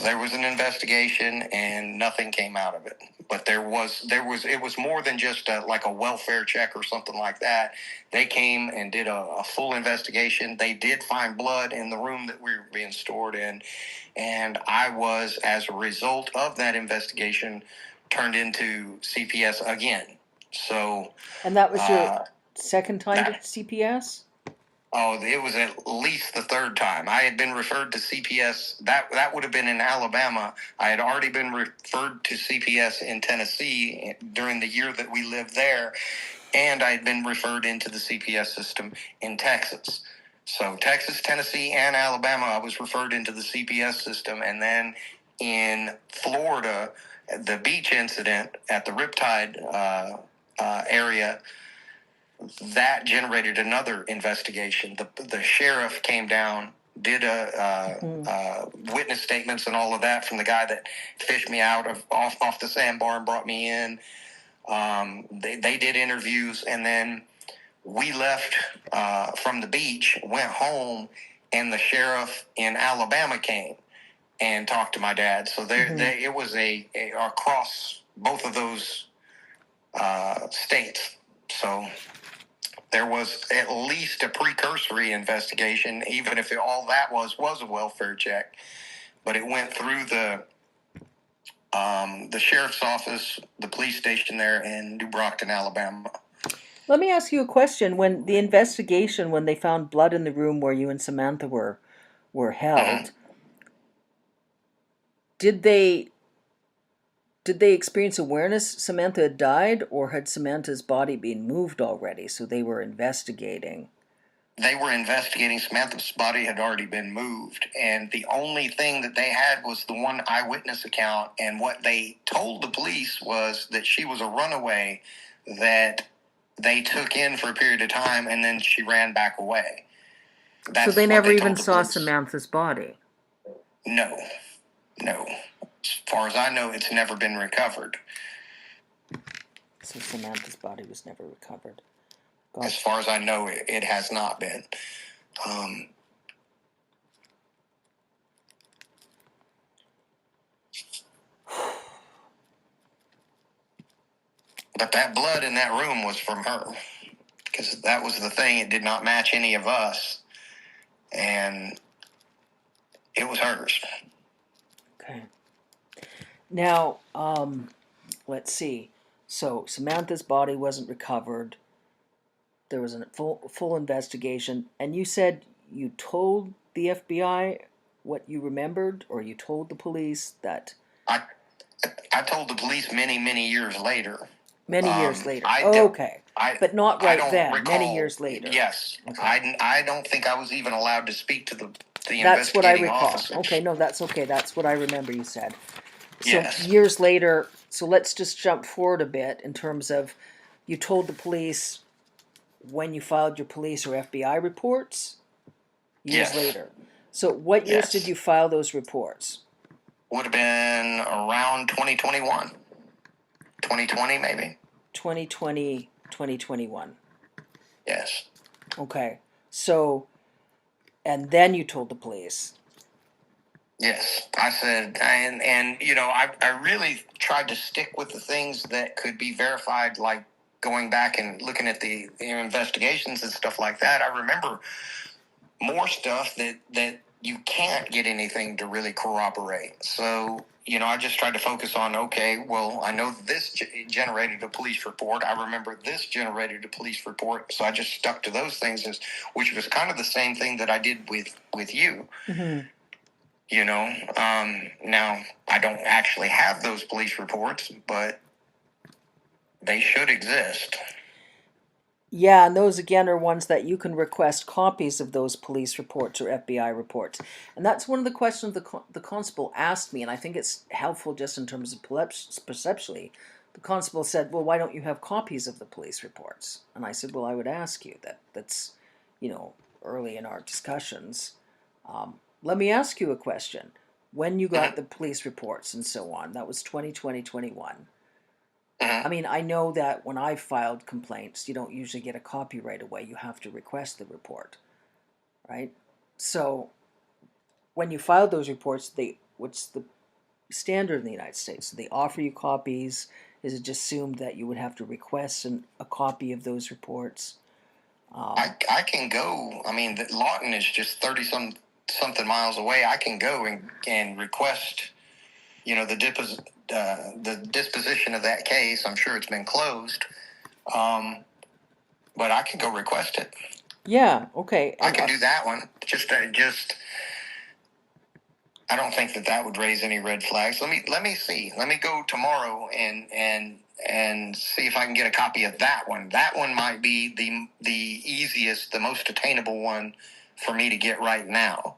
There was an investigation and nothing came out of it. But it was more than just like a welfare check or something like that. They came and did a full investigation. They did find blood in the room that we were being stored in. And I was, as a result of that investigation, turned into CPS again. So. And that was your second time to CPS? Oh, it was at least the third time. I had been referred to CPS. That would have been in Alabama. I had already been referred to CPS in Tennessee during the year that we lived there, and I had been referred into the CPS system in Texas. So Texas, Tennessee, and Alabama, I was referred into the CPS system. And then in Florida, the beach incident at the Riptide area, that generated another investigation. The sheriff came down, did witness statements and all of that from the guy that fished me out off the sandbar and brought me in. They did interviews, and then we left from the beach, went home, and the sheriff in Alabama came and talked to my dad. So it was a across both of those states. So there was at least a precursory investigation, even if all that was a welfare check. But it went through the sheriff's office, the police station there in New Brockton, Alabama. Let me ask you a question. When the investigation, when they found blood in the room where you and Samantha were held, did they experience awareness Samantha had died, or had Samantha's body been moved already, so they were investigating? They were investigating. Samantha's body had already been moved, and the only thing that they had was the one eyewitness account, and what they told the police was that she was a runaway that they took in for a period of time, and then she ran back away. So they never even saw Samantha's body? No. As far as I know, it's never been recovered. So Samantha's body was never recovered. Gotcha. As far as I know, it has not been. But that blood in that room was from her, because that was the thing. It did not match any of us, and it was hers. Okay. Now, let's see. So Samantha's body wasn't recovered. There was a full investigation, and you said you told the FBI what you remembered, or you told the police that? I told the police many years later. Many years later. Okay. But not right then. Recall, many years later. Yes. Okay. I don't think I was even allowed to speak to the That's what I recall. Officers. Okay, no, that's okay. That's what I remember you said. So yes. Years later, so let's just jump forward a bit in terms of you told the police when you filed your police or FBI reports years later. So what years did you file those reports? Would have been around 2021. 2020 maybe. 2020, 2021. Yes. Okay. So, and then you told the police. Yes, I said, and you know, I really tried to stick with the things that could be verified, like going back and looking at the investigations and stuff like that. I remember more stuff that you can't get anything to really corroborate. So, you know, I just tried to focus on, okay, well, I know this generated a police report. I remember this generated a police report. So I just stuck to those things, which was kind of the same thing that I did with you. Mm-hmm. You know, now I don't actually have those police reports, but they should exist. Yeah, and those again are ones that you can request copies of those police reports or FBI reports. And that's one of the questions the constable asked me, and I think it's helpful just in terms of perceptually. The constable said, well, why don't you have copies of the police reports? And I said, well, I would ask you that. That's, you know, early in our discussions. Let me ask you a question. When you got the police reports and so on, that was 2020, 21. I mean, I know that when I filed complaints, you don't usually get a copy right away. You have to request the report, right? So when you filed those reports, what's the standard in the United States? Do they offer you copies? Is it just assumed that you would have to request a copy of those reports? I can go. I mean, Lawton is just 30 something miles away. I can go and request, the disposition of that case. I'm sure it's been closed, but I can go request it. Yeah. Okay. I can do that one. I don't think that would raise any red flags. Let me see. Let me go tomorrow and see if I can get a copy of that one. That one might be the easiest, the most attainable one for me to get right now.